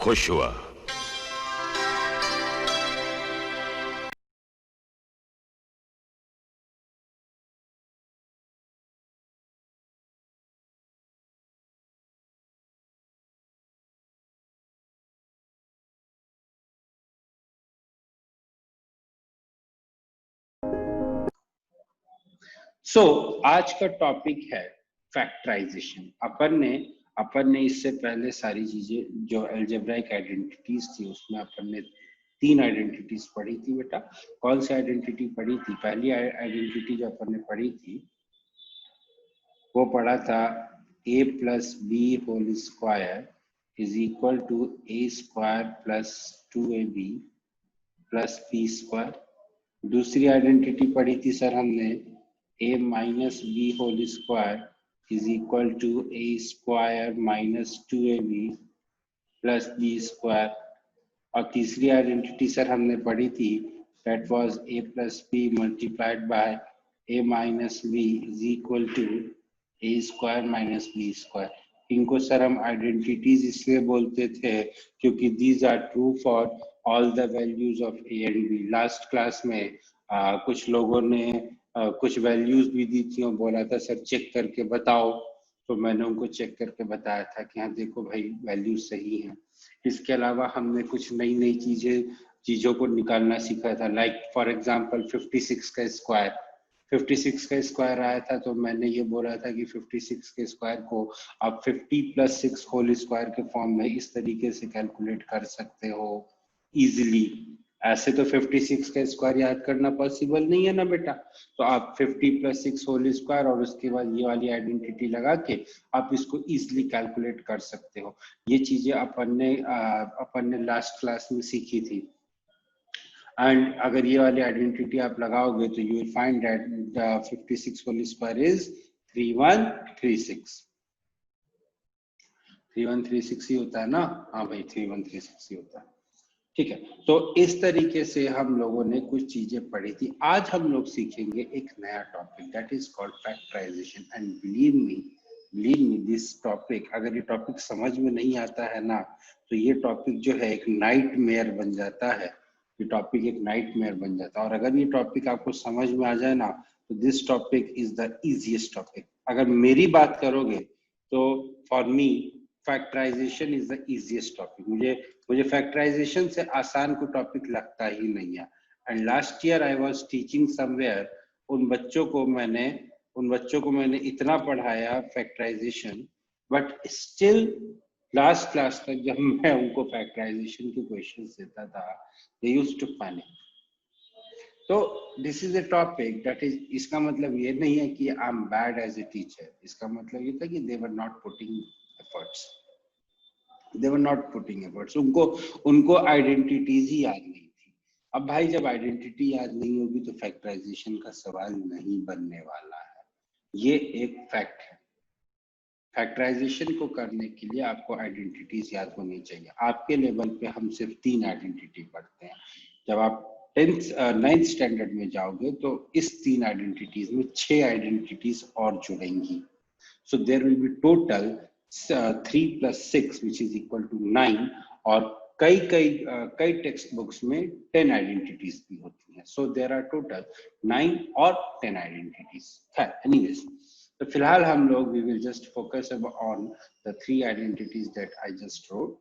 खुश हुआ। आज का टॉपिक है फैक्टराइजेशन। अपन ने इससे पहले सारी चीजें जो अलजेब्राइक आइडेंटिटीज थी उसमें अपन ने 3 आइडेंटिटीज पढ़ी थी। बेटा कौन सी आइडेंटिटी पढ़ी थी? पहली आइडेंटिटी जो अपन ने पढ़ी थी वो पढ़ा था a plus B whole square is equal to a square plus 2ab plus b square. दूसरी आइडेंटिटी पढ़ी थी सर हमने a minus B whole square is equal to a square minus 2ab plus b square. और तीसरी identity sir हमने पढ़ी थी that was a plus b multiplied by a minus b is equal to a square minus b square. इनको sir हम identities इसलिए बोलते थे क्योंकि these are true for all the values of a and b। Last class में कुछ लोगों ने कुछ वैल्यूज भी दी थी और बोला था सर चेक करके बताओ, तो मैंने उनको चेक करके बताया था कि हाँ देखो भाई वैल्यूज सही हैं। इसके अलावा हमने कुछ नई नई चीजों को निकालना सीखा था। लाइक फॉर एग्जांपल 56 का स्क्वायर, 56 का स्क्वायर आया था तो मैंने ये बोला था कि 56 के स्क्वायर को आप 50 प्लस 6 होल स्क्वायर के फॉर्म में इस तरीके से कैलकुलेट कर सकते हो इजिली। ऐसे तो 56 का स्क्वायर याद करना पॉसिबल नहीं है ना बेटा, तो आप 50 प्लस 6 होल स्क्वायर और उसके बाद ये वाली आइडेंटिटी लगा के आप इसको इजिली कैलकुलेट कर सकते हो। ये चीजें अपन ने लास्ट क्लास में सीखी थी। एंड अगर ये वाली आइडेंटिटी आप लगाओगे तो you will find that the 56 whole square is 3136। 3136 ही होता है ना? हाँ भाई 3136 ही होता है। ठीक है, तो इस तरीके से हम लोगों ने कुछ चीजें पढ़ी थी। आज हम लोग सीखेंगे एक नया topic that is called factorisation. And believe me this topic, अगर ये टॉपिक समझ में नहीं आता है ना तो ये टॉपिक जो है एक नाइटमेयर बन जाता है। ये टॉपिक एक नाइटमेयर बन जाता है। और अगर ये टॉपिक आपको समझ में आ जाए ना तो this topic is the easiest topic. अगर मेरी बात करोगे तो for me factorisation is the easiest topic. मुझे फैक्टराइजेशन से आसान कोई टॉपिक लगता ही नहीं है। And last year I was teaching somewhere, उन बच्चों को मैंने इतना पढ़ाया factorisation, but still last class तक जब मैं उनको फैक्टराइजेशन के क्वेश्चंस देता था दे यूज्ड टू पैनिक। तो this is a topic that is, इसका मतलब ये नहीं है कि I am bad as a teacher. इसका मतलब ये था कि they were not putting efforts, उनको आइडेंटिटीज ही याद नहीं थी। अब भाई जब आइडेंटिटी याद नहीं होगी तो फैक्टराइजेशन का सवाल नहीं बनने वाला है। ये एक फैक्ट है। फैक्टराइजेशन को करने के लिए आपको आइडेंटिटीज याद होनी चाहिए। आपके लेवल पे हम सिर्फ 3 आइडेंटिटी पढ़ते हैं। जब आप 9th स्टैंडर्ड में जाओगे तो इस 3 आइडेंटिटीज में 6 आइडेंटिटीज और जुड़ेंगी। So there will be total 3 plus 6 which is equal to 9। और कई टेक्स्ट बुक्स में 10 आइडेंटिटीज भी होती हैं। सो देयर आर टोटल 9 और 10 आइडेंटिटीज है। एनीवेज, तो फिलहाल हम लोग we will just focus on the 3 identities that I just wrote.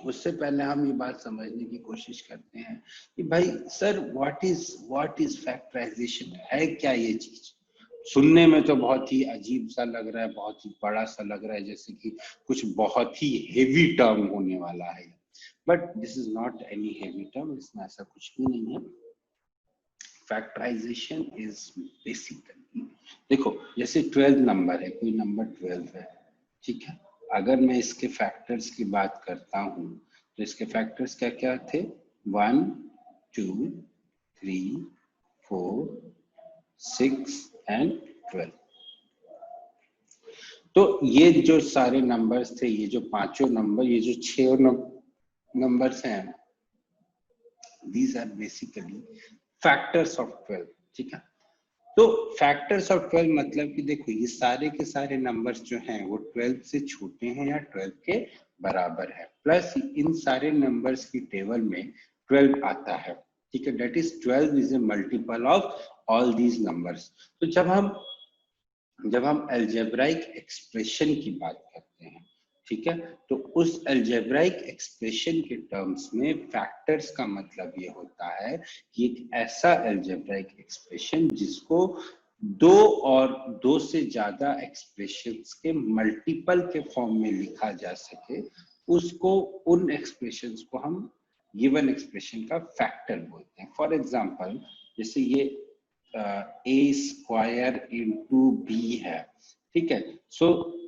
उससे पहले हम ये बात समझने की कोशिश करते हैं कि भाई सर व्हाट इज फैक्टराइजेशन, है क्या ये चीज? सुनने में तो बहुत ही अजीब सा लग रहा है, बहुत ही बड़ा सा लग रहा है, जैसे कि कुछ बहुत ही हेवी टर्म होने वाला है। But this is not any heavy term, इसमें ऐसा कुछ भी नहीं है। फैक्टराइजेशन इज बेसिकली, देखो जैसे 12 नंबर है, कोई नंबर 12 है, ठीक है। अगर मैं इसके फैक्टर्स की बात करता हूं तो इसके फैक्टर्स क्या क्या थे? 1 2 3 4 6 एंड 12। तो ये जो सारे नंबर्स थे, ये जो पांचों नंबर, ये जो 6 नंबर्स हैं, these are basically factors of 12, ठीक है। तो फैक्टर्स ऑफ 12 मतलब कि देखो ये सारे के सारे नंबर्स जो हैं वो 12 से छोटे हैं या 12 के बराबर है, प्लस इन सारे नंबर्स की टेबल में 12 आता है, ठीक है, that is 12 is a multiple of all these numbers. तो जब हम अलजेब्राइक एक्सप्रेशन की बात करते हैं, ठीक है, तो उस अलजेब्राइक एक्सप्रेशन के टर्म्स में फैक्टर्स का मतलब ये होता है कि एक ऐसा अलजेब्राइक एक्सप्रेशन जिसको दो और दो से ज्यादा एक्सप्रेशंस के मल्टीपल के फॉर्म में लिखा जा सके, उसको उन एक्सप्रेशंस को हम गिवन एक्सप्रेशन का फैक्टर बोलते हैं। फॉर एग्जांपल जैसे ये a स्क्वायर इंटू बी है, ठीक है, so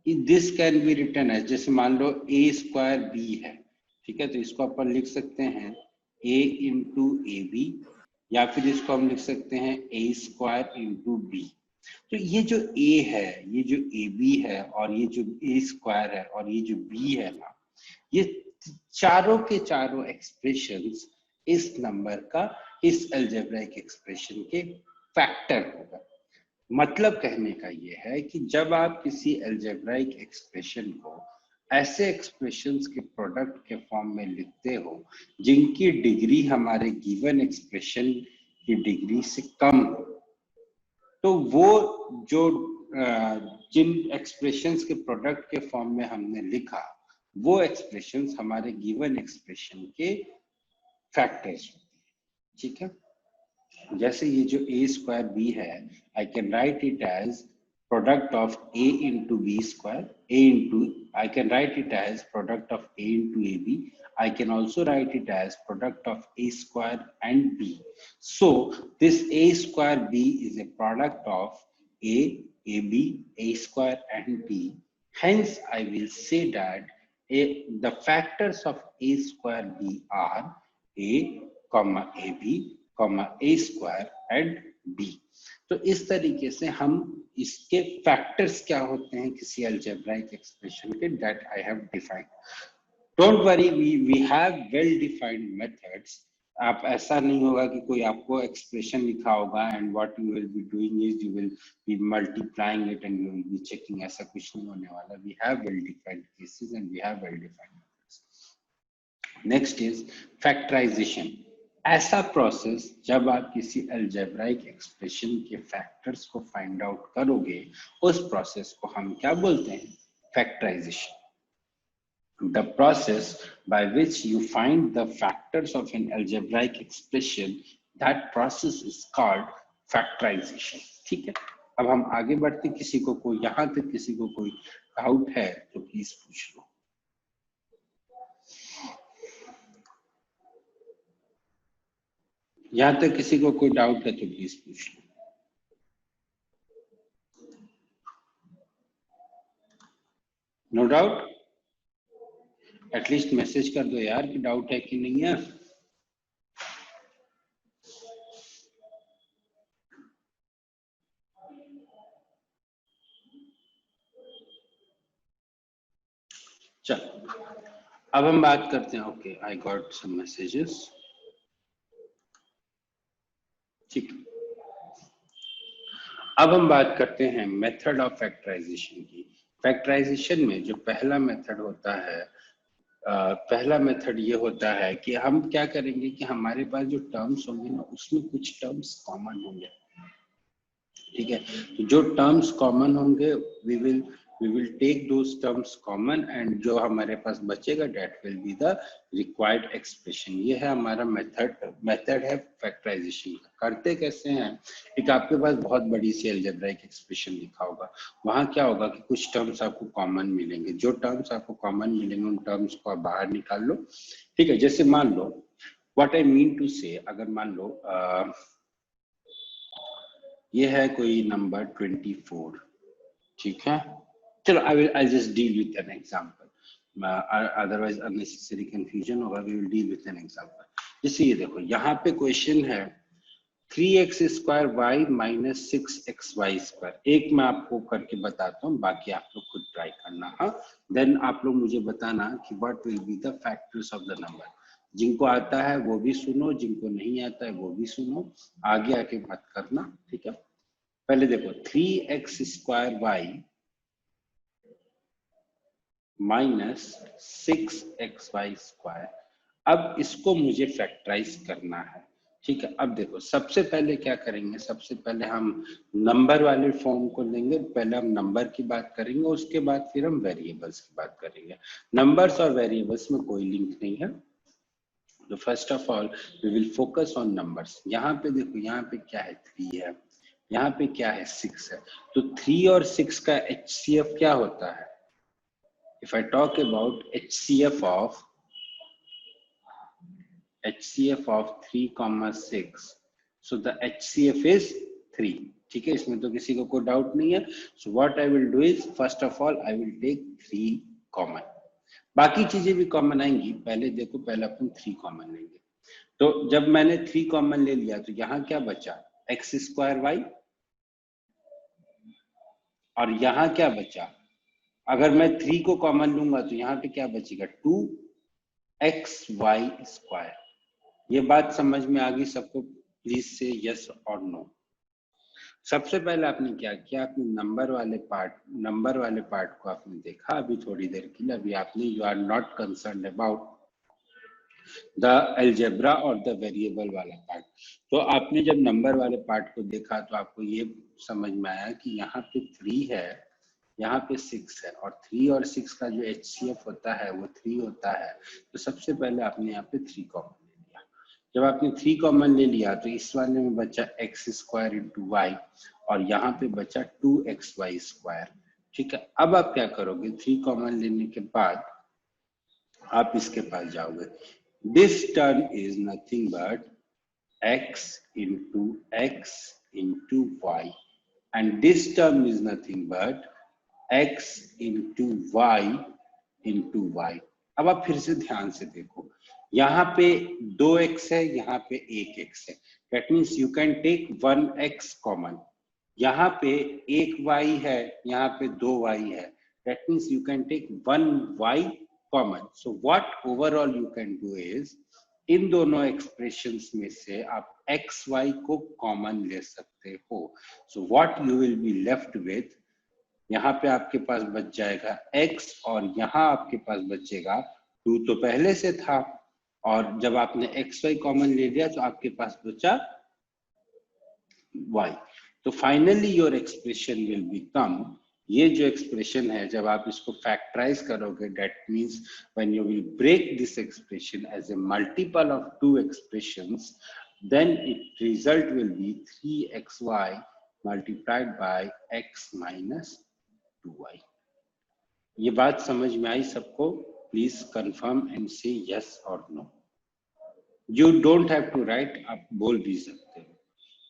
this can be written as, जैसे मान लो a स्क्वायर b है, ठीक है, तो इसको अपन लिख सकते हैं a इंटू ए बी, या फिर इसको हम लिख सकते हैं a स्क्वायर इंटू बी। तो ये जो a है, ये जो ए बी है, और ये जो a स्क्वायर है, और ये जो b है ना, ये चारों के चारों एक्सप्रेशंस इस नंबर का, इस अलजेब्राइक एक्सप्रेशन के फैक्टर होगा। मतलब कहने का ये है कि जब आप किसी अलजेब्राइक एक्सप्रेशन को ऐसे एक्सप्रेशंस के प्रोडक्ट के फॉर्म में लिखते हो जिनकी डिग्री हमारे गिवन एक्सप्रेशन की डिग्री से कम हो, तो वो जो जिन एक्सप्रेशंस के प्रोडक्ट के फॉर्म में हमने लिखा, वो एक्सप्रेशंस हमारे गिवन एक्सप्रेशन के फैक्टर्स होते हैं, ठीक है। जैसे ये जो a स्क्वायर b है, I can write it as product of a into B square, a into, I can write it as product of a into A B, I can also write it as product of a square and b. So this a square b is a product of a, ab, a square and b. Hence I will say that the factors of a square b are a comma ab comma a square and b. तो इस तरीके से हम इसके factors क्या होते हैं किसी अलजेब्राइक एक्सप्रेशन के, that I have defined. Don't worry, we have well defined methods. आप ऐसा नहीं होगा कि कोई आपको एक्सप्रेशन लिखा होगा and what you will be doing is you will be multiplying it and you will be checking, ऐसा कुछ नहीं होने वाला. We have well defined cases and we have well defined methods. Next is factorization. ऐसा process जब आप किसी algebraic expression के फैक्टर्स को फाइंड आउट करोगे, उस प्रोसेस को हम क्या बोलते हैं? Factorisation. The process by which you find the factors of an algebraic expression, that process is called factorization. ठीक है, अब हम आगे बढ़ते, किसी को कोई यहाँ तक किसी को कोई डाउट है तो प्लीज पूछ लो. यहाँ तक किसी को कोई डाउट है तो प्लीज पूछ लो. No doubt? एटलीस्ट मैसेज कर दो यार कि डाउट है कि नहीं है. चलो अब हम बात करते हैं. Okay, I got some messages. ठीक, अब हम बात करते हैं मेथड ऑफ फैक्टराइजेशन की. फैक्टराइजेशन में जो पहला मेथड होता है, पहला मेथड ये होता है कि हम क्या करेंगे कि हमारे पास जो टर्म्स होंगे ना, उसमें कुछ टर्म्स कॉमन होंगे. ठीक है, तो जो टर्म्स कॉमन होंगे we will take those terms common and जो हमारे पास बचेगा that will be the required expression. ये है हमारा मेथड है फैक्टराइजेशन का. करते कैसे हैं? एक आपके पास बहुत बड़ी सी अलजेब्राइक एक्सप्रेशन लिखा होगा, वहां क्या होगा कि कुछ टर्म्स आपको कॉमन मिलेंगे. जो टर्म्स आपको कॉमन मिलेंगे उन टर्म्स को आप बाहर निकाल लो. ठीक है, जैसे मान लो, व्हाट आई मीन टू से, अगर मान लो ये है कोई नंबर 24. ठीक है, चलो I just deal with an example, otherwise unnecessary confusion होगा. We will deal with an example. जैसे ये देखो, यहाँ पे क्वेश्चन है 3x square y minus 6xy square. एक मैं आपको करके बताता हूँ, बाकी आप लोग खुद ट्राई करना. हाँ, देन आप लोग मुझे बताना कि what will be the factors of the number. जिनको आता है वो भी सुनो, जिनको नहीं आता है वो भी सुनो, आगे आके बात करना. ठीक है, पहले देखो 3x square y minus 6xy square. अब इसको मुझे फैक्टराइज करना है, ठीक है। अब देखो सबसे पहले क्या करेंगे, सबसे पहले हम नंबर वाले फॉर्म को लेंगे, पहले हम नंबर की बात करेंगे, उसके बाद फिर हम वेरिएबल्स की बात करेंगे। नंबर्स और वेरिएबल्स में कोई लिंक नहीं है, तो first of all we will focus on numbers. यहाँ पे देखो, यहाँ पे क्या है 3 है, यहाँ पे क्या है 6 है, तो 3 और 6 का HCF क्या होता है? If I talk about HCF of 3,6, so the HCF is 3, ठीक है, इसमें तो किसी को कोई डाउट नहीं है। So what I will do is first of all I will take 3 common, बाकी चीजें भी कॉमन आएंगी, पहले देखो पहले अपन 3 कॉमन लेंगे। तो जब मैंने 3 कॉमन ले लिया तो यहाँ क्या बचा, x स्क्वायर वाई, और यहाँ क्या बचा, अगर मैं 3 को कॉमन लूंगा तो यहाँ पे क्या बचेगा 2xy स्क्वायर। ये बात समझ में आ गई सबको? प्लीज से यस और नो। सबसे पहले आपने क्या किया, आपने नंबर वाले पार्ट को आपने देखा अभी थोड़ी देर के लिए, अभी आपने you are not concern about the algebra और द वेरिएबल वाला पार्ट। तो आपने जब नंबर वाले पार्ट को देखा तो आपको ये समझ में आया कि यहाँ पे 3 है, यहाँ पे 6 है, और 3 और 6 का जो HCF होता है वो 3 होता है। तो सबसे पहले आपने यहाँ पे 3 कॉमन ले लिया। जब आपने 3 कॉमन ले लिया तो इस वाले में बचा x स्क्वायर इंटू वाई, और यहाँ पे बचा 2xy स्क्वायर, ठीक है। अब आप क्या करोगे, 3 कॉमन लेने के बाद आप इसके पास जाओगे, this term is nothing but x into y, and this term is nothing but x into y। अब आप फिर से ध्यान से देखो, यहाँ पे 2x है, यहाँ पे 1x है, that means you can take 1x common. यहाँ पे 1y है, यहाँ पे 2y है, that means you can take 1y common. So what overall you can do is, इन दोनों एक्सप्रेशंस में से आप x y को कॉमन ले सकते हो। So what you will be left with, यहाँ पे आपके पास बच जाएगा x, और यहाँ आपके पास बचेगा 2 तो पहले से था, और जब आपने x y कॉमन ले लिया तो आपके पास बचा y। तो finally your expression will become, ये जो एक्सप्रेशन है जब आप इसको फैक्टराइज करोगे, that means when you will break this expression as a multiple of 2 expressions, then it result will be 3xy multiplied by x minus 2y। ये बात समझ में आई सबको? प्लीज कंफर्म एंड से यस और no. You don't have to write, आप बोल भी सकते हो।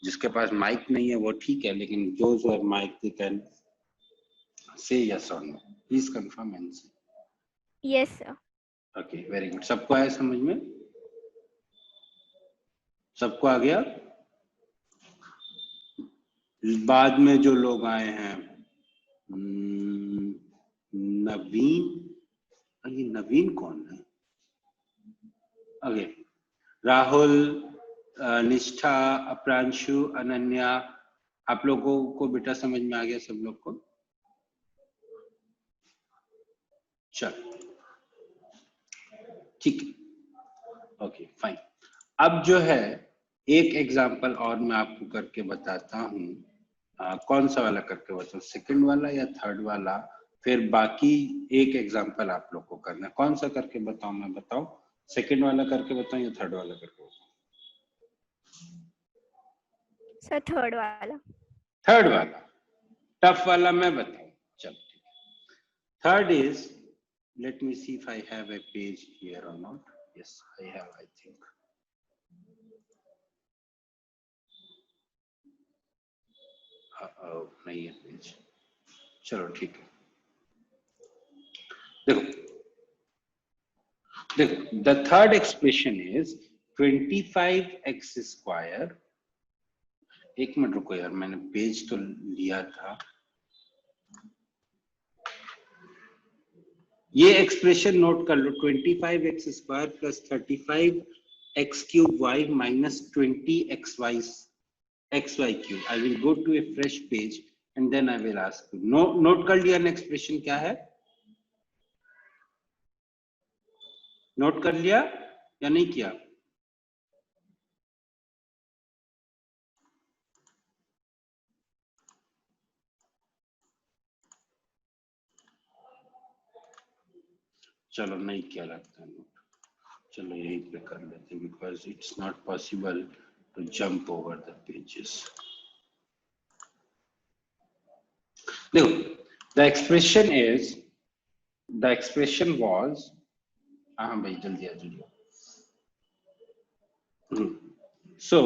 जिसके पास माइक नहीं है वो ठीक है, लेकिन those who have mic they can say yes or no. Please confirm and say. Yes sir. Okay, very good. सबको आया समझ में? सबको आ गया? बाद में जो लोग आए हैं, नवीन, ये नवीन कौन है? ओके, राहुल, निष्ठा, अपरांशु, अनन्या, आप लोगों को बेटा समझ में आ गया सब लोग को? चल ठीक है, ओके फाइन। अब जो है एक एग्जांपल और मैं आपको करके बताता हूँ। कौन सा वाला करके बताऊँ, सेकंड वाला या थर्ड वाला? फिर बाकी एक एग्जांपल आप लोग को करना है। कौन सा करके बताऊँ मैं, बताओ? सेकंड वाला करके बताऊँ या थर्ड वाला करके बताऊँ? सर थर्ड वाला। थर्ड वाला टफ वाला मैं बताऊँ, चल ठीक है। Third is, let me see if I have a page here or not. Yes, I have, I think. नहीं है पेज, चलो ठीक है। देखो the third expression is 25x square. एक मिनट रुको यार, मैंने पेज तो लिया था। ये एक्सप्रेशन नोट कर लो, 25x square plus 35x cube y minus 20xy cube. I will go to a fresh page and then I will ask you. Note कर लिया ना एक्सप्रेशन क्या है? नोट कर लिया या नहीं किया? चलो नहीं किया लगता है नोट, चलो यही पे कर लेते हैं because it's not possible to jump over the pages. देखो, द एक्सप्रेशन वाज, हाँ भाई जल्दी आ जाइए। So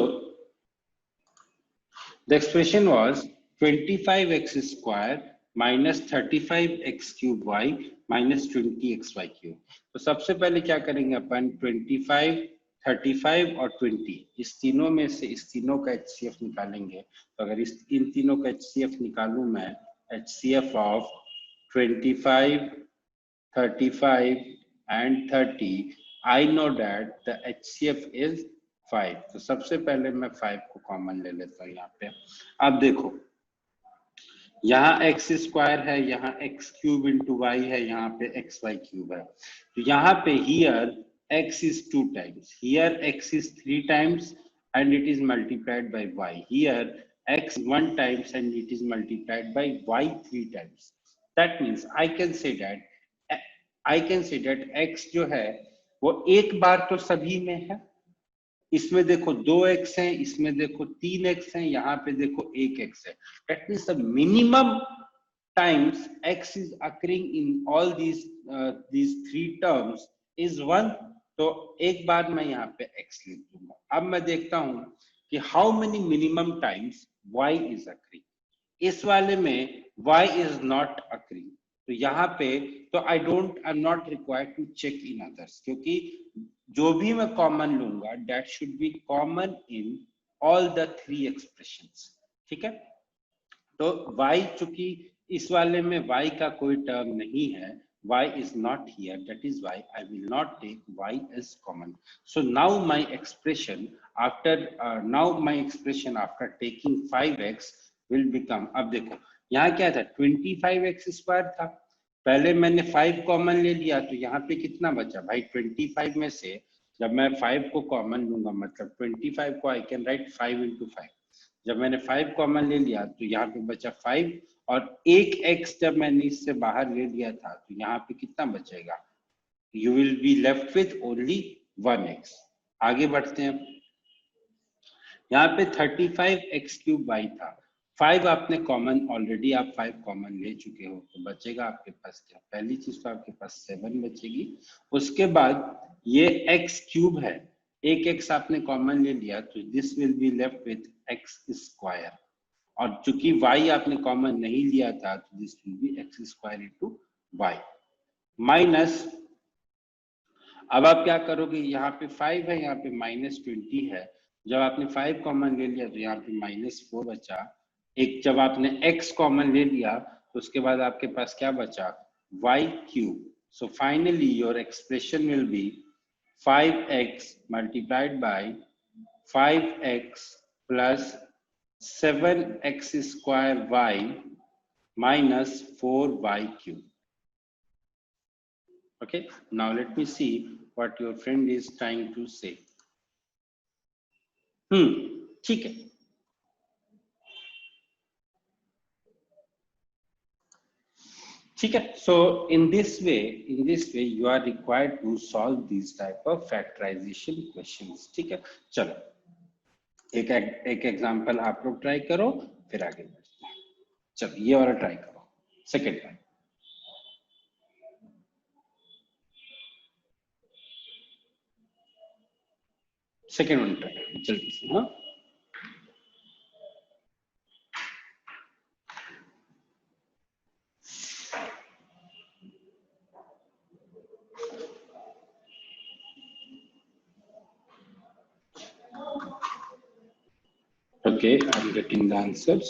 the expression was 25x square minus 35x cube y minus 20xy cube। तो सबसे पहले क्या करेंगे अपन, 25, 35 और 20 इस तीनों में से इस तीनों का HCF निकालेंगे। तो अगर इन तीनों का HCF निकालूं मैं, HCF of 25, 35 and 30, I know that the HCF is 5। तो सबसे पहले मैं 5 को कॉमन ले लेता हूँ यहाँ पे। अब देखो, यहाँ x स्क्वायर है, यहाँ x क्यूब इंटू वाई है, यहाँ पे एक्स वाई क्यूब है। तो यहाँ पे here x is 2 times, here x is 3 times and it is multiplied by y, here x 1 times and it is multiplied by y 3 times। That means I can say that x जो है वो एक बार तो सभी में है, इसमें देखो 2x है, इसमें देखो 3x है, यहाँ पे देखो 1x है। That means the minimum times x is occurring in all these three terms is 1। तो एक बार मैं यहाँ पे x लिख दूंगा। अब मैं देखता हूँ कि how many minimum times y is occurring। इस वाले में y is not occurring, तो यहाँ पे तो I am not required to check in others, क्योंकि जो भी मैं कॉमन लूंगा that should be common in all the 3 expressions. ठीक है, तो y चूंकि इस वाले में y का कोई टर्म नहीं है, y is not here, that is why I will not take y as common। So now my expression after taking 5x will become, अब देखो यहाँ क्या था, 25x स्क्वायर था, पहले मैंने 5 कॉमन ले लिया, तो यहाँ पे कितना बचा भाई, 25 में से जब मैं 5 को कॉमन लूंगा, मतलब 25 को आई कैन राइट 5 into 5। जब मैंने 5 कॉमन ले लिया तो यहाँ पे बचा 5, और एक x जब मैंने इससे बाहर ले लिया था तो यहाँ पे कितना बचेगा, you will be left with only 1x। आगे बढ़ते हैं, यहाँ पे 35x क्यूब y था, 5 आपने कॉमन, ऑलरेडी आप 5 कॉमन ले चुके हो, तो बचेगा आपके पास क्या, पहली चीज तो आपके पास 7 बचेगी। उसके बाद ये x क्यूब है, एक x आपने कॉमन ले लिया, तो this will be left with x square, और चूंकि y आपने कॉमन नहीं लिया था तो this will be x square into y minus, अब आप क्या करोगे, यहाँ पे 5 है, यहाँ पे -20 है, जब आपने 5 कॉमन ले लिया तो यहाँ पे -4 बचा, एक जब आपने x कॉमन ले लिया तो उसके बाद आपके पास क्या बचा, y cube. So finally your expression will B 5x multiplied by 5x plus 7x square y minus 4y cube। Okay, now let me see what your friend is trying to say। ठीक है, ठीक है। So in this way you are required to solve these type of factorization questions। ठीक है, चलो एक example आप लोग ट्राई करो, फिर आगे बढ़ते हैं। चलो ये वाला ट्राई करो, second time. Second one try करो जल्दी से। हाँ, okay, I'm getting the answers।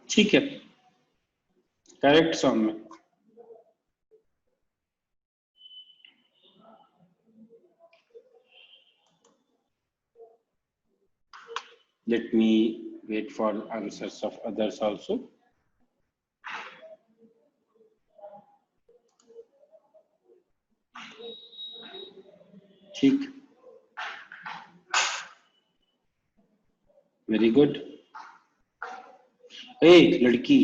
ठीक है, करेक्ट सॉन्ग में। Let me wait for answers of others also। ठीक, वेरी गुड। ए लड़की,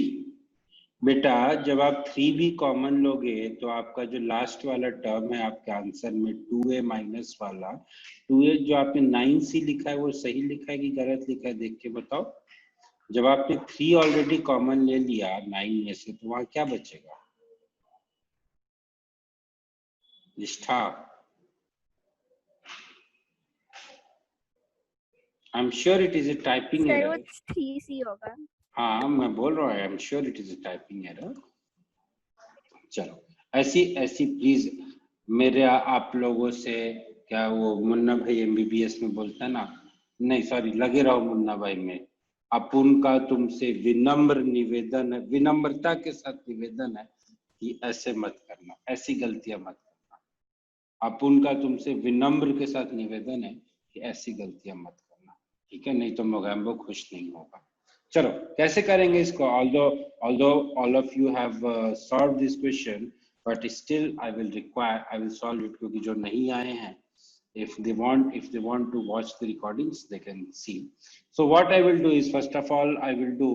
बेटा जब आप 3b कॉमन लोगे तो आपका जो लास्ट वाला टर्म है आपके आंसर में 2a माइनस वाला 2a, जो आपने 9c लिखा है वो सही लिखा है कि गलत लिखा है, देख के बताओ। जब आपने 3 ऑलरेडी कॉमन ले लिया 9 में से तो वहां क्या बचेगा निष्ठा? I am sure it is a typing sir वो एरर। 3C होगा। हाँ मैं बोल रहा हूँ, I am sure it is a typing error. चलो ऐसी ऐसी प्लीज मेरे आप लोगों से, क्या वो मुन्ना भाई एमबीबीएस में बोलता है ना, नहीं सॉरी लगे रहो मुन्ना भाई में, अपुन का तुमसे विनम्र निवेदन है, विनम्रता के साथ निवेदन है कि ऐसे मत करना, ऐसी गलतियां मत करना। अपुन का तुमसे विनम्र के साथ निवेदन है कि ऐसी गलतियां मत करना, ठीक है, नहीं तो मोगैम्बो खुश नहीं होगा। चलो कैसे करेंगे इसको, although all of you have solved this question but still I will solve it, क्योंकि जो नहीं आए हैं if they want to watch the recordings they can see. So what I will do is first of all I will do,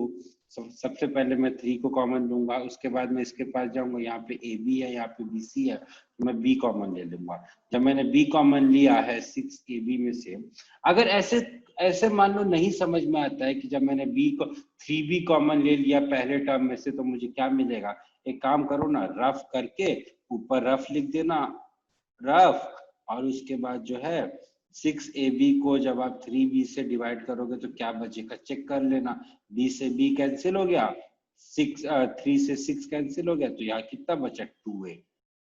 सबसे पहले मैं 3 को common लूंगा, उसके बाद मैं इसके पास जाऊंगा, यहाँ पे AB है यहाँ पे BC है तो मैं B कॉमन ले लूंगा। जब मैंने B कॉमन लिया है 6AB में से, अगर ऐसे मान लो नहीं समझ में आता है कि जब मैंने 3B कॉमन ले लिया पहले टर्म में से तो मुझे क्या मिलेगा, एक काम करो ना, रफ करके ऊपर रफ लिख देना, रफ, और उसके बाद जो है 6AB को जब आप 3B से डिवाइड करोगे तो क्या बचेगा चेक कर लेना, B से B कैंसिल हो गया, 3 से 6 कैंसिल हो गया, तो यहाँ कितना बचा 2A,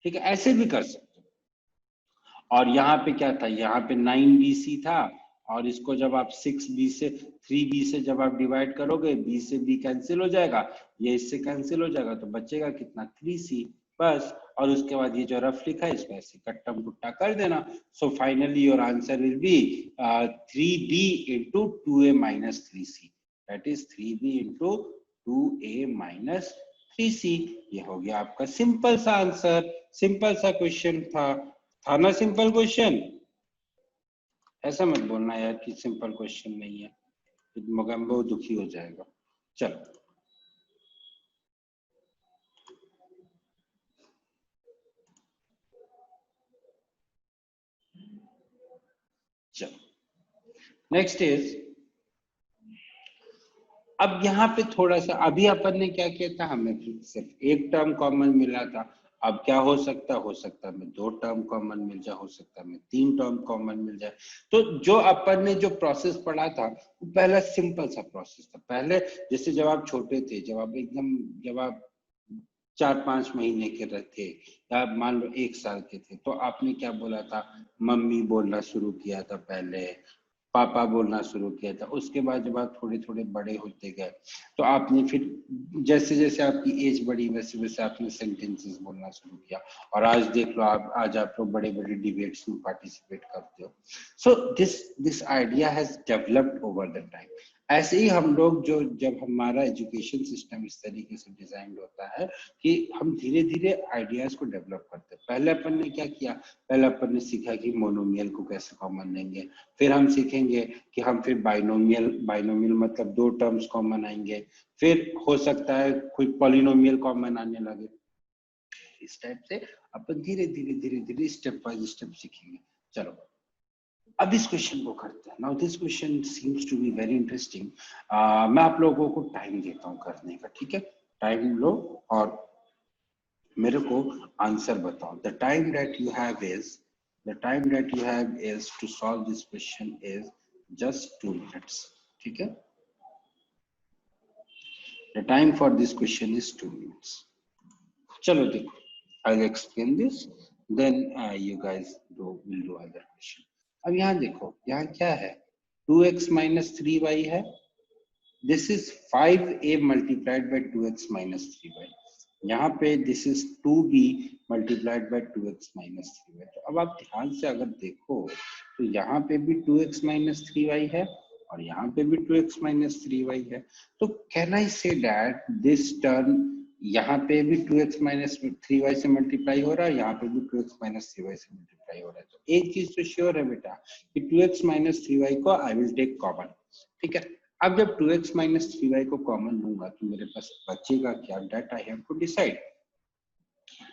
ठीक है, ऐसे भी कर सकते हो। और यहाँ पे क्या था, यहाँ पे 9BC था, और इसको जब आप 6B से 3B से जब आप डिवाइड करोगे, B से B कैंसिल हो जाएगा, ये इससे कैंसिल हो जाएगा, तो बचेगा कितना 3C बस। और उसके बाद ये जो रफ लिखा है इसको ऐसे कट्टम कुट्टा कर देना। सो finally your answer will be 3B into 2A minus 3C, that is 3B into 2A minus 3C। ये हो गया आपका सिंपल सा आंसर, सिंपल सा क्वेश्चन था ना, सिंपल क्वेश्चन। ऐसा मत बोलना यार कि सिंपल क्वेश्चन नहीं है, मोगैम्बो दुखी हो जाएगा। चलो नेक्स्ट इज, अब यहाँ पे थोड़ा सा, अभी अपन ने क्या किया था, हमें सिर्फ एक टर्म कॉमन मिला था, अब क्या हो सकता है हमें 2 टर्म कॉमन मिल जाए, हो सकता है हमें 3 टर्म कॉमन मिल जाए। तो जो अपन ने जो प्रोसेस पढ़ा था वो पहला सिंपल सा प्रोसेस था। पहले जैसे जब आप छोटे थे, जब आप 4-5 महीने के थे या मान लो 1 साल के थे, तो आपने क्या बोला था, मम्मी बोलना शुरू किया था, पहले पापा बोलना शुरू किया था, उसके बाद जब आप थोड़े थोड़े बड़े होते गए तो आपने फिर जैसे जैसे आपकी एज बढ़ी वैसे वैसे आपने सेंटेंसेस बोलना शुरू किया, और आज देख लो आज आप लोग बड़े बड़े डिबेट्स में पार्टिसिपेट करते हो। So this idea has developed over the time. ऐसे ही हम लोग जब हमारा एजुकेशन सिस्टम इस तरीके से डिजाइन होता है कि हम धीरे धीरे आइडियाज को डेवलप करते हैं। पहले अपन ने क्या किया, पहले अपन ने सीखा कि मोनोमियल को कैसे कॉमन लेंगे, फिर हम सीखेंगे कि हम फिर बाइनोमियल मतलब 2 टर्म्स कॉमन आएंगे, फिर हो सकता है कोई पॉलिनोमियल कॉमन आने लगे। इस टाइप से अपन धीरे धीरे स्टेप बाय स्टेप सीखेंगे। चलो अब इस क्वेश्चन को करते हैं। Now this question seems to be very interesting. मैं आप लोगों को टाइम देता हूँ करने का, ठीक है, टाइम लो और मेरे को आंसर बताओ। The time that you have is to solve this question is just 2 minutes, ठीक है, the time for this question is 2 minutes। चलो देखो, I'll explain this, then you guys will do other question। अब यहाँ देखो, यहाँ क्या है, 2x minus 3y है, this is 5a multiplied by 2x minus 3y, यहाँ पे this is 2b multiplied by 2x minus 3y। तो अब आप ध्यान से अगर देखो तो यहाँ पे भी 2x माइनस 3y है और यहाँ पे भी 2x माइनस 3y है। तो can I say that this term यहाँ पे भी 2x माइनस 3y से मल्टीप्लाई हो रहा है, यहाँ पे भी 2x माइनस 3y से मल्टीप्लाई मल्टीप्लाई हो रहा है। तो एक चीज तो श्योर है बेटा कि 2x माइनस 3y को आई विल टेक कॉमन, ठीक है। अब जब 2x माइनस 3y को कॉमन लूंगा तो मेरे पास बचेगा क्या, that I have to decide.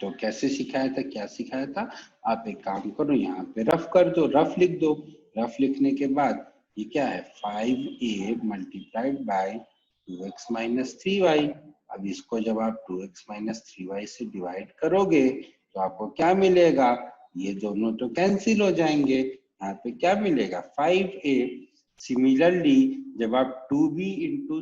तो कैसे सिखाया था, क्या सिखाया था, आप एक काम करो, यहाँ पे रफ कर दो, रफ लिख दो। रफ लिखने के बाद ये क्या है, 5a multiplied by 2x minus 3y। अब इसको जब आप 2x माइनस 3y से डिवाइड करोगे तो आपको क्या मिलेगा, ये दोनों तो कैंसिल हो जाएंगे, यहाँ पे क्या मिलेगा 5a। सिमिलरली जब आप 2b into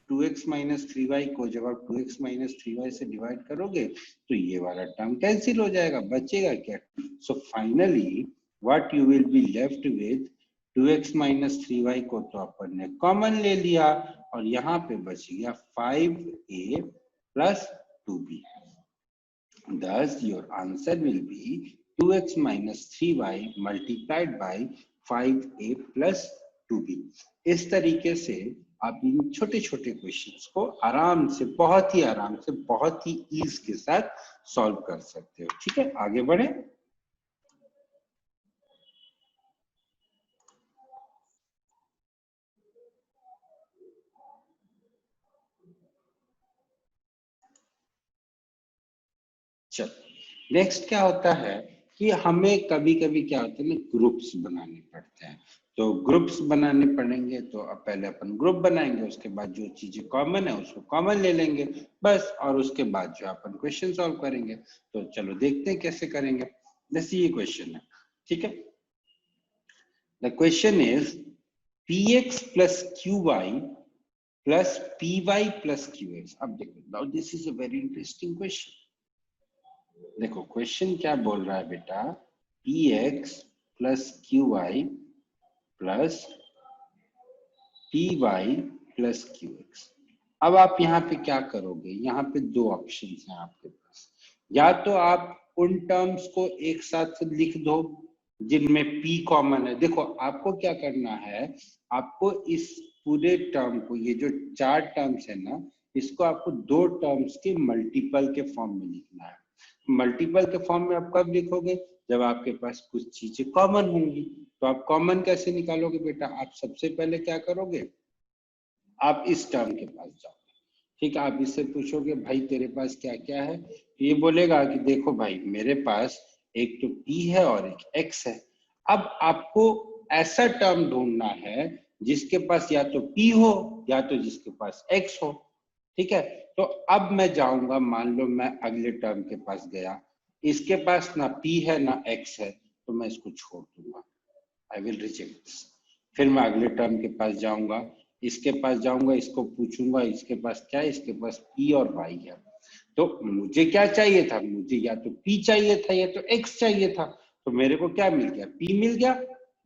2x minus 3y को जब आप 2x माइनस 3y से डिवाइड करोगे तो ये वाला टर्म कैंसिल हो जाएगा, बचेगा क्या। So finally what you will be left with 2x minus 3y को तो अपन ने कॉमन ले लिया और यहाँ पे बच गया 5a plus 2b। Thus your answer will be 2x minus 3y multiplied by 5a plus 2b। इस तरीके से आप इन छोटे छोटे क्वेश्चंस को आराम से, बहुत ही आराम से, बहुत ही ईज के साथ सॉल्व कर सकते हो, ठीक है। आगे बढ़े। चलो नेक्स्ट क्या होता है कि हमें कभी कभी क्या होता है ना, ग्रुप्स बनाने पड़ते हैं। तो ग्रुप्स बनाने पड़ेंगे तो अब पहले अपन ग्रुप बनाएंगे, उसके बाद जो चीजें कॉमन है उसको कॉमन ले लेंगे बस, और उसके बाद जो अपन क्वेश्चन सॉल्व करेंगे। तो चलो देखते हैं कैसे करेंगे। जैसे ये क्वेश्चन है, ठीक है। The question is px plus qy plus py plus qx। अब देखो, now this is a very interesting question. देखो क्वेश्चन क्या बोल रहा है बेटा, px plus qy plus py plus qx। अब आप यहाँ पे क्या करोगे, यहाँ पे दो ऑप्शंस हैं आपके पास। या तो आप उन टर्म्स को एक साथ लिख दो जिनमें p कॉमन है। देखो आपको क्या करना है, आपको इस पूरे टर्म को, ये जो चार टर्म्स है ना, इसको आपको दो टर्म्स के मल्टीपल के फॉर्म में लिखना है। मल्टीपल के फॉर्म में आप कब लिखोगे, जब आपके पास कुछ चीजें कॉमन होंगी। तो आप कॉमन कैसे निकालोगे बेटा, आप सबसे पहले क्या करोगे, आप इस टर्म के पास जाओ, ठीक है। आप इससे पूछोगे भाई तेरे पास क्या क्या है, तो ये बोलेगा कि देखो भाई मेरे पास एक तो p है और एक x है। अब आपको ऐसा टर्म ढूंढना है जिसके पास या तो p हो या तो जिसके पास x हो, ठीक है। तो अब मैं जाऊंगा, मान लो मैं अगले टर्म के पास गया, इसके पास ना p है ना x है, तो मैं इसको छोड़ दूंगा, आई विल रिजेक्ट। फिर मैं अगले टर्म के पास जाऊंगा, इसके पास जाऊंगा, इसको पूछूंगा इसके पास क्या है, इसके पास p और y है। तो मुझे क्या चाहिए था, मुझे या तो p चाहिए था या तो x चाहिए था। तो मेरे को क्या मिल गया, p मिल गया,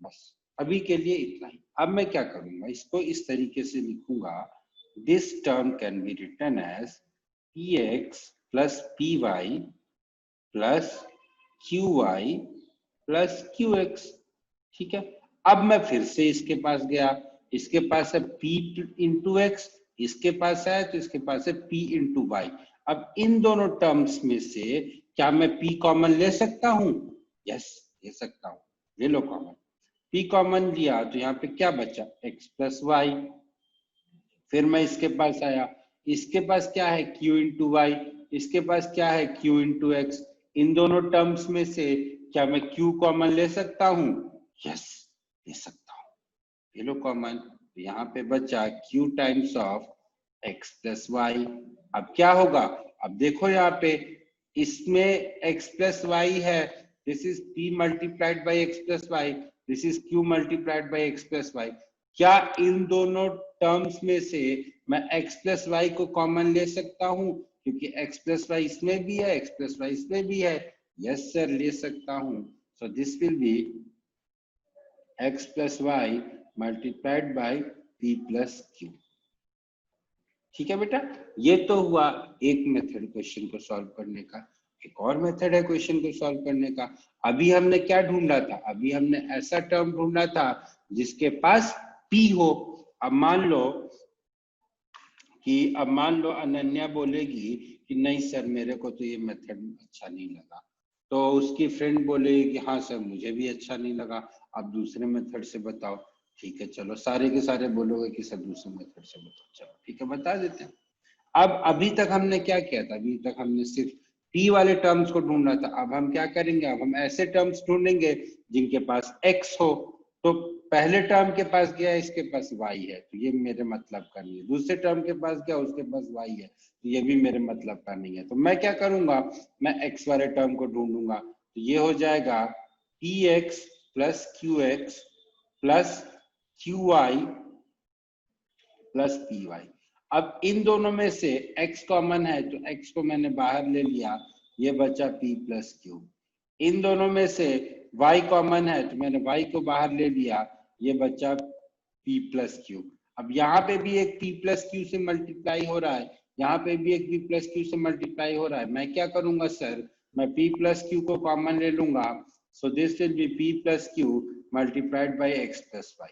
बस अभी के लिए इतना ही। अब मैं क्या करूंगा, इसको इस तरीके से लिखूंगा, this term can be written as px plus py plus qy plus qx, ठीक है। अब मैं फिर से इसके पास गया, इसके पास है p इंटू एक्स, इसके पास है तो इसके पास है p इंटू वाई। अब इन दोनों टर्म्स में से क्या मैं p कॉमन ले सकता हूं, यस ले सकता हूं, ले लो कॉमन। p कॉमन लिया तो यहाँ पे क्या बचा, x प्लस वाई। फिर मैं इसके पास आया, इसके पास क्या है q इंटू वाई, इसके पास क्या है q इंटू एक्स। इन दोनों टर्म्स में से क्या मैं q कॉमन ले सकता हूं, यस ले सकता हूं, ले लो कॉमन। तो यहाँ पे बचा q times of x plus Y. अब क्या होगा, अब देखो यहाँ पे इसमें x प्लस वाई है, this is p multiplied by x plus Y, this is q multiplied by x plus Y. क्या इन दोनों टर्म्स में से मैं x प्लस वाई को कॉमन ले सकता हूं, क्योंकि x प्लस वाई इसमें भी है, x प्लस वाई इसमें भी है, यस सर ले सकता हूं। So this will be x plus Y multiplied by p plus q, ठीक है बेटा। ये तो हुआ एक मेथड क्वेश्चन को सॉल्व करने का। एक और मेथड है क्वेश्चन को सॉल्व करने का। अभी हमने क्या ढूंढा था, अभी हमने ऐसा टर्म ढूंढा था जिसके पास p हो। अब मान लो अनन्या बोलेगी कि नहीं सर मेरे को तो ये मेथड अच्छा नहीं लगा, तो उसकी फ्रेंड बोलेगी कि हाँ सर मुझे भी अच्छा नहीं लगा, आप दूसरे मेथड से बताओ। ठीक है, चलो सारे के सारे बोलोगे कि सर दूसरे मेथड से बताओ, चलो ठीक है बता देते हैं। अब अभी तक हमने क्या किया था, अभी तक हमने सिर्फ p वाले टर्म्स को ढूंढना था। अब हम क्या करेंगे, अब हम ऐसे टर्म्स ढूंढेंगे जिनके पास x हो। तो पहले टर्म के पास गया, इसके पास y है, तो ये मेरे मतलब का नहीं है। दूसरे टर्म के पास गया, उसके पास y है, तो ये भी मेरे मतलब का नहीं है। तो मैं क्या करूंगा, मैं x वाले टर्म को ढूंढूंगा। तो ये हो जाएगा px plus qx plus qy plus P Y. अब इन दोनों में से x कॉमन है तो x को मैंने बाहर ले लिया, ये बचा p प्लस क्यू। इन दोनों में से y कॉमन है तो मैंने y को बाहर ले लिया, ये बचा p प्लस क्यू। अब यहाँ पे भी एक p प्लस क्यू से मल्टीप्लाई हो रहा है, यहाँ पे भी एक p प्लस क्यू से मल्टीप्लाई हो रहा है। मैं क्या करूंगा सर, मैं p प्लस क्यू को कॉमन ले लूंगा, so this will be p plus Q multiplied by x plus Y.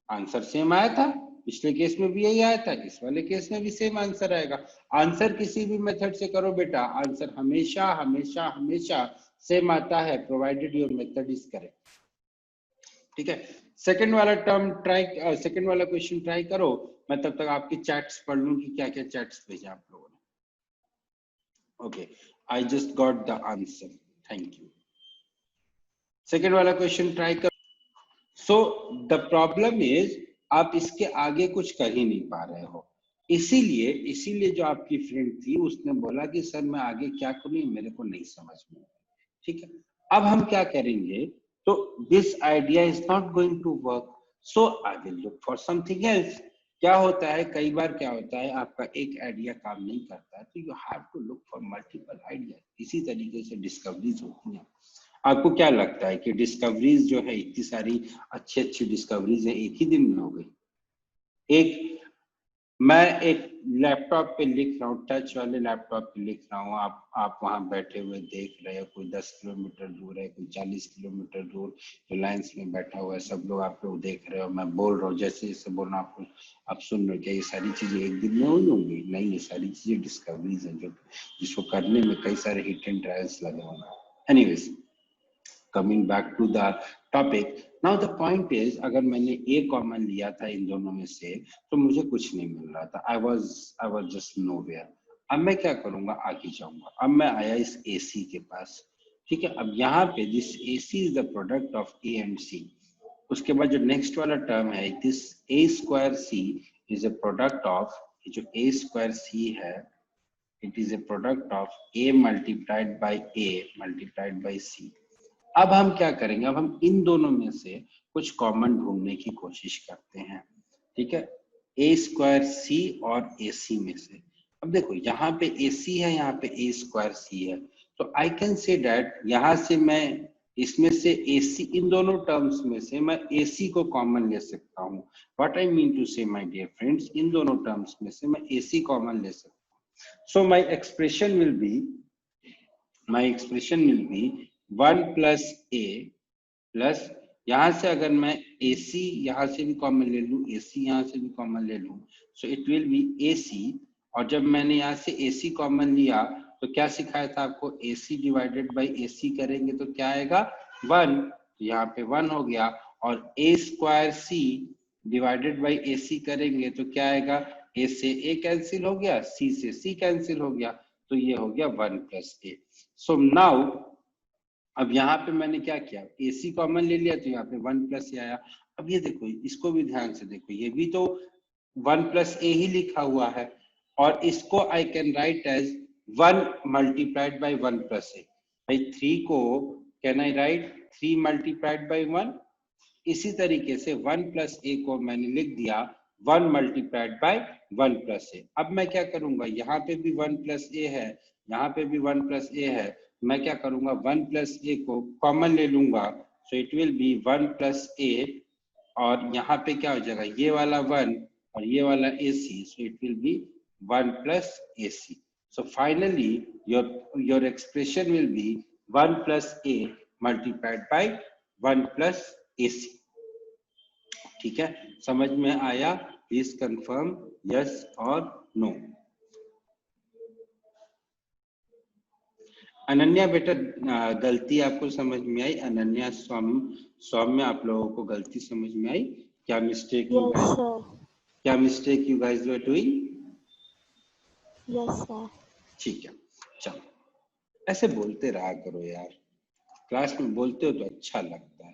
Answer same आया था, पिछले केस में भी यही आया था, इस वाले केस में भी सेम आंसर आएगा। आंसर किसी भी मेथड से करो बेटा, आंसर हमेशा हमेशा हमेशा सेम आता है, provided your method is correct. ठीक है, सेकंड वाला टर्म ट्राई, सेकंड वाला क्वेश्चन ट्राई करो। मैं तब तक आपकी चैट्स पढ़ लूं कि क्या क्या चैट्स भेजे आप लोगों ने। Okay, I just got the answer, thank you. Second वाला क्वेश्चन ट्राई करो। सो द प्रॉब्लम इज आप इसके आगे कुछ कर ही नहीं पा रहे हो, इसीलिए जो आपकी फ्रेंड थी उसने बोला कि सर मैं आगे क्या करूं, मेरे को नहीं समझ में। ठीक है, अब हम क्या करेंगे, तो this idea is not going to work, so I will look for something else. क्या होता है, कई बार क्या होता है, आपका एक आइडिया काम नहीं करता है, तो you have to look for multiple idea. इसी तरीके से डिस्कवरीज होती हैं। आपको क्या लगता है कि डिस्कवरीज जो है, इतनी सारी अच्छी अच्छी डिस्कवरीज है, एक ही दिन में हो गई? मैं एक लैपटॉप पे लिख रहा हूँ, टच वाले लैपटॉप पे लिख रहा हूँ, आप वहां बैठे हुए देख रहे हो, कोई 10 किलोमीटर दूर है, कोई 40 किलोमीटर दूर रिलायंस में बैठा हुआ है, सब लोग आप लोग देख रहे हो, मैं बोल रहा हूँ जैसे जैसे बोल रहा हूँ आपको, आप सुन रहे हो। क्या ये सारी चीजें एक दिन में हुई होंगी? नहीं, ये सारी चीजें डिस्कवरीज है, जो जिसको करने में कई सारे हिट एंड ट्रायल्स लगे होंगे। Anyways, coming back to the topic, now the point is, अगर मैंने a कॉमन लिया था इन दोनों में से, तो मुझे कुछ नहीं मिल रहा था, I was just nowhere। अब मैं क्या करूंगा, आगे जाऊंगा। अब मैं आया इस AC के पास। ठीक है, अब यहाँ पे this AC is the product of A and C। उसके बाद जो नेक्स्ट वाला टर्म है, this A square C is a product of, जो A स्क्वायर C है, it is a product of A multiplied by A multiplied by C। अब हम क्या करेंगे, अब हम इन दोनों में से कुछ कॉमन ढूंढने की कोशिश करते हैं। ठीक है, ए स्क्वायर सी और ए सी में से। अब देखो यहाँ पे ए सी है, यहाँ पे ए स्क्वायर सी है, तो आई कैन से डैट यहाँ से मैं इसमें से ए सी, इन दोनों टर्म्स में से मैं ए सी को कॉमन ले सकता हूँ। व्हाट आई मीन टू से माय डियर फ्रेंड्स, इन दोनों टर्म्स में से मैं ए सी कॉमन ले सकता हूँ। So my expression will be 1 plus A plus, यहां से अगर मैं AC यहां से भी कॉमन ले लूं, AC यहां से भी कॉमन ले लूं, सो इट विल बी AC। और जब मैंने यहां से AC कॉमन लिया तो क्या सिखाया था आपको, AC डिवाइडेड बाई AC करेंगे तो क्या आएगा, 1। तो यहाँ पे 1 हो गया। और A square C divided by AC करेंगे तो क्या आएगा, A से A कैंसिल हो गया, C से C कैंसिल हो गया, तो ये हो गया 1 प्लस A। सो नाउ अब यहाँ पे मैंने क्या किया, AC कॉमन ले लिया, तो यहाँ पे 1 प्लस ए आया। अब ये देखो, इसको भी ध्यान से देखो, ये भी तो 1 प्लस ए ही लिखा हुआ है, और इसको I can write as 1 multiplied by 1 plus a. भाई 3 को can I write 3 multiplied by 1। इसी तरीके से 1 प्लस ए को मैंने लिख दिया 1 मल्टीप्लाइड बाई 1 प्लस ए। अब मैं क्या करूंगा, यहाँ पे भी 1 प्लस ए है, यहाँ पे भी 1 प्लस ए है, मैं क्या करूंगा, 1 प्लस ए को कॉमन ले लूंगा, so it will be 1 plus a, और यहाँ पे क्या हो जाएगा, ये वाला 1 और ये वाला a c, so it will be 1 plus a c. So finally your expression will be 1 plus a multiplied by 1 plus a c. ठीक है, समझ में आया? प्लीज कंफर्म यस और नो। अनन्या बेटा गलती आपको समझ में आई? अनन्या सौम्य आप लोगों को गलती समझ में आई? क्या mistake you Yes, guys, sir. क्या mistake you guys were doing? Yes, sir. ठीक है, चलो ऐसे बोलते रहा करो यार, क्लास में बोलते हो तो अच्छा लगता है,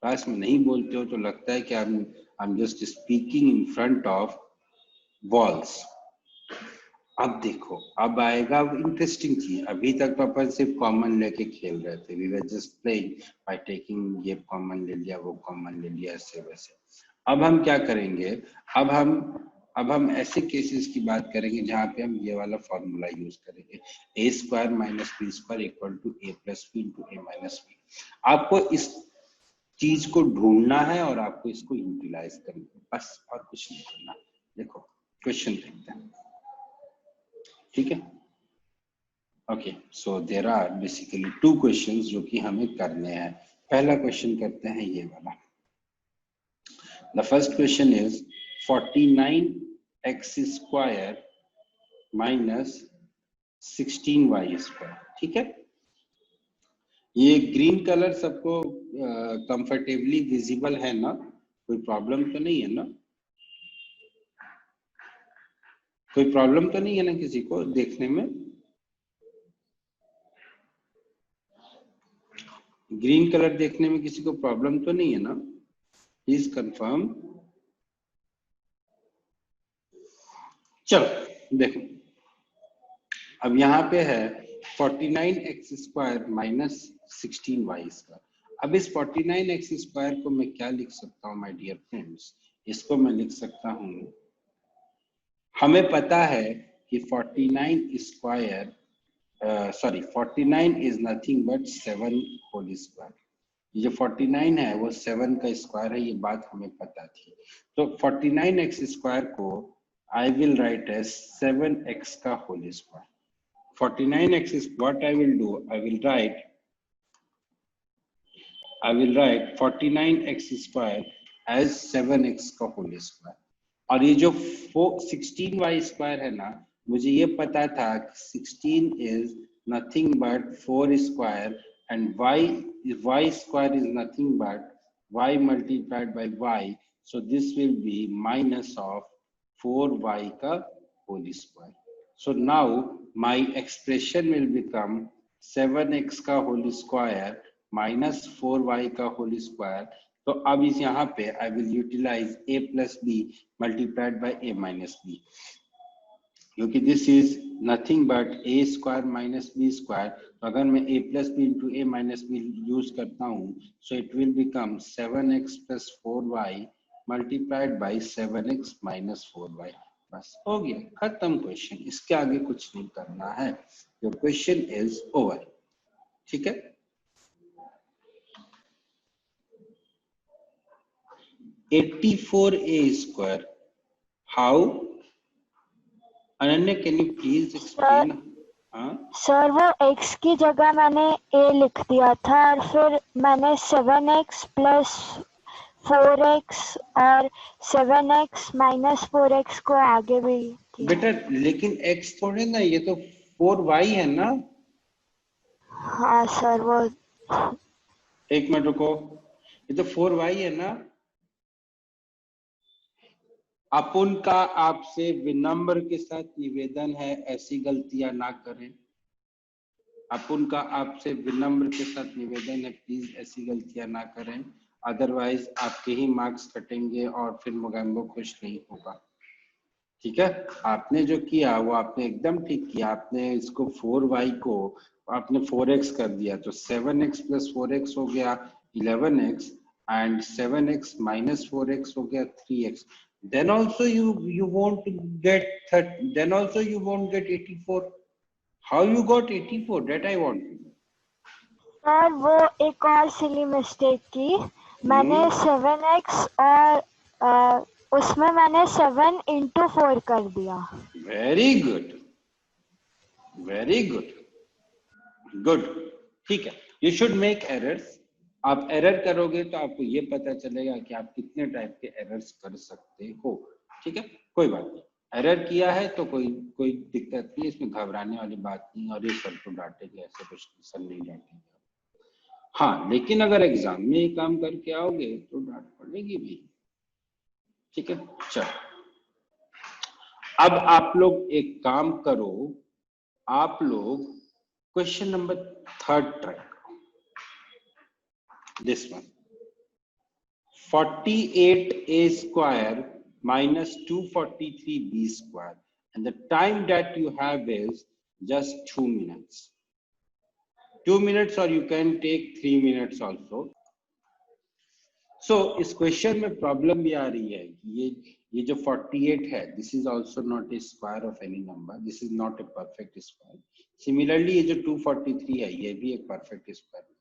क्लास में नहीं बोलते हो तो लगता है कि I am just speaking in front of walls. अब देखो, अब आएगा इंटरेस्टिंग चीज। अभी तक तो अपन सिर्फ कॉमन लेके खेल रहे थे, we were just playing by taking, ये कॉमन ले लिया, वो कॉमन ले लिया, ऐसे वैसे। अब हम क्या करेंगे, अब हम ऐसे केसेस की बात करेंगे जहां पे हम ये वाला फॉर्मूला यूज करेंगे, a square minus b square equal to a plus b into a minus b. आपको इस चीज को ढूंढना है और आपको इसको यूटिलाइज करना है, बस, और कुछ नहीं करना। देखो क्वेश्चन देखते हैं, ठीक है? Okay, so there are basically 2 questions जो कि हमें करने हैं। पहला क्वेश्चन करते हैं ये वाला। The first question is 49x square minus 16y square, ठीक है? ये ग्रीन कलर सबको कंफर्टेबली विजिबल है ना? कोई प्रॉब्लम तो नहीं है ना? कोई प्रॉब्लम तो नहीं है ना किसी को देखने में? ग्रीन कलर देखने में किसी को प्रॉब्लम तो नहीं है ना? Please confirm. चलो देखो, अब यहाँ पे है 49x square minus 16y square. अब इस 49x स्क्वायर को मैं क्या लिख सकता हूँ माय डियर फ्रेंड्स? इसको मैं लिख सकता हूँ, हमें पता है कि 49 square 49 is nothing but 7 whole square. ये 49 है वो 7 का स्क्वायर है, ये बात हमें पता थी। तो 49x स्क्वायर को I will write as 7x का whole square. 49x is what I will do. I will write 49x square as 7x का whole square. और ये जो 16y square है ना, मुझे ये पता था कि 16 is nothing but 4 square and y square is nothing but y multiplied by y. So this will be minus of 4y का whole square. So now my expression will become 7x का whole square minus 4y का whole square. तो अब इस यहाँ पे I will utilize a plus b multiplied by a minus b, क्योंकि this is nothing but a square minus b square. तो अगर मैं a plus b into a minus b use करता हूँ, so it will become 7x plus 4y multiplied by 7x minus 4y. बस हो गया, खत्म क्वेश्चन, इसके आगे कुछ नहीं करना है। योर क्वेश्चन इज ओवर, ठीक है? (84a square) how? Ananya can you please explain? Sir वो x की जगह मैंने a लिख दिया था और फिर मैंने 7x प्लस 4x और 7x माइनस 4x को आगे भी किया। बेटा लेकिन x थोड़े ना, ये तो 4y है ना? हाँ सर, वो एक मिनट रुको, ये तो 4y है ना? अपुन का आपसे विनम्र के साथ निवेदन है, ऐसी गलतियां ना करें। अपुन का आपसे विनम्र के साथ निवेदन है, प्लीज ऐसी गलतियां ना करें, अदरवाइज आपके ही मार्क्स कटेंगे और फिर मोगैम्बो खुश नहीं होगा, ठीक है? आपने जो किया वो आपने एकदम ठीक किया, आपने इसको 4y को आपने 4x कर दिया, तो 7x प्लस 4x हो गया 11x and 7x minus 4x हो गया 3x. Then also you won't get 30, then also you won't get 84. How you got 84? That I want to know. Sir वो एक और सिली मिस्टेक की, मैंने 7x और उसमें मैंने 7 into 4 कर दिया। Very good, very good, good, ठीक है? You should make errors. आप एरर करोगे तो आपको ये पता चलेगा कि आप कितने टाइप के एरर्स कर सकते हो, ठीक है? कोई बात नहीं, एरर किया है तो कोई दिक्कत नहीं, इसमें घबराने वाली बात नहीं, और ये सर को डांटेंगे ऐसे कुछ सर नहीं डांटेंगे। हाँ, लेकिन अगर एग्जाम में ये काम करके आओगे तो डांट पड़ेगी भी। ठीक है, चलो अब आप लोग एक काम करो, आप लोग क्वेश्चन नंबर 3 ट्राई करो। This one, 48a square minus 243b square, and the time that you have is just 2 minutes. 2 minutes, or you can take 3 minutes also. So इस क्वेश्चन में प्रॉब्लम भी आ रही है कि ये जो 48 है, this is also not a square of any number, this is not a perfect square. Similarly ये जो 243 है, ये भी एक परफेक्ट स्क्वायर है।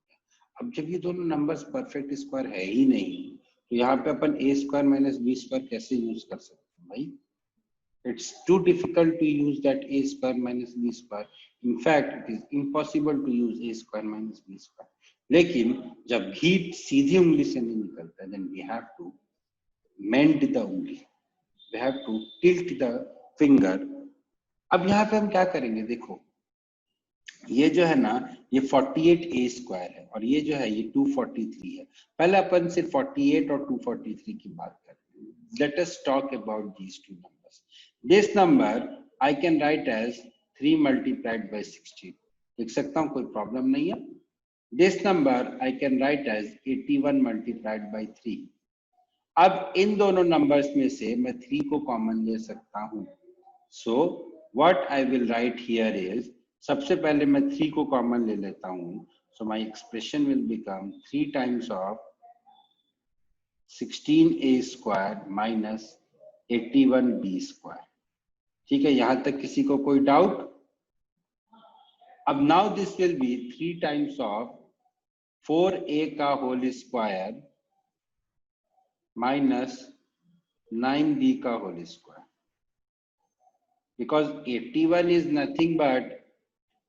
अब जब ये दोनों नंबर्स परफेक्ट स्क्वायर है ही नहीं, तो यहाँ पे अपन a square minus b square कैसे यूज कर सकते हैं भाई? It's too difficult to use that a square minus b square. In fact, it is impossible to use a square minus b square. लेकिन जब भी सीधी उंगली से नहीं निकलता, then we have to mend the उंगली, we have to tilt the finger. अब यहाँ पे हम क्या करेंगे? देखो, ये जो है ना, ये 48a स्क्वायर है और ये जो है ये 243 है। पहले अपन सिर्फ 48 और 243 की बात करते हैं। Let us talk about these two numbers. This number I can write as 3 multiplied by 16. लिख सकता हूँ, कोई प्रॉब्लम नहीं है। This number I can write as 81 multiplied by 3. अब इन दोनों नंबर्स में से मैं 3 को कॉमन ले सकता हूँ। So what I will write here is, सबसे पहले मैं 3 को कॉमन ले लेता हूँ। So my expression will become 3 times of 16a square minus 81b square. ठीक है, यहां तक किसी को कोई डाउट? अब now this will B 3 times of 4a का होल स्क्वायर माइनस 9b का whole square, because 81 is nothing but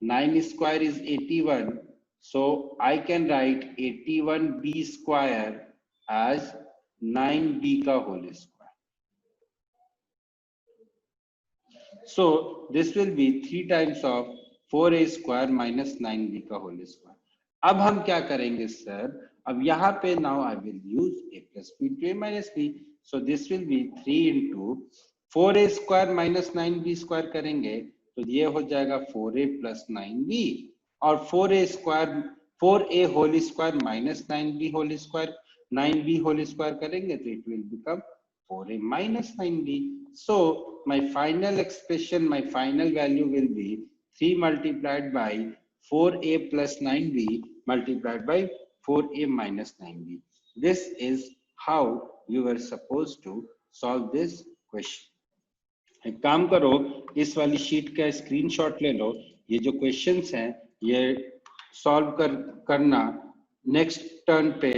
9 square is 81, so I can write 81b square as 9b का whole square. So this will be 3 times of 4a square minus 9b का whole square. अब हम क्या करेंगे sir? अब यहाँ पे now I will use a plus b into a minus b. So this will be 3 into 4a square minus 9b square करेंगे तो ये हो जाएगा 4a plus 9b, और 4a whole square minus 9b whole square, 9b whole square करेंगे तो it will become 4a minus 9b. So my final expression, my final value will be 3 multiplied by 4a plus 9b multiplied by 4a minus 9b. This is how you were supposed to solve this question. एक काम करो, इस वाली sheet का screenshot ले लो, ये जो questions हैं ये सॉल्व करना नेक्स्ट टर्न पे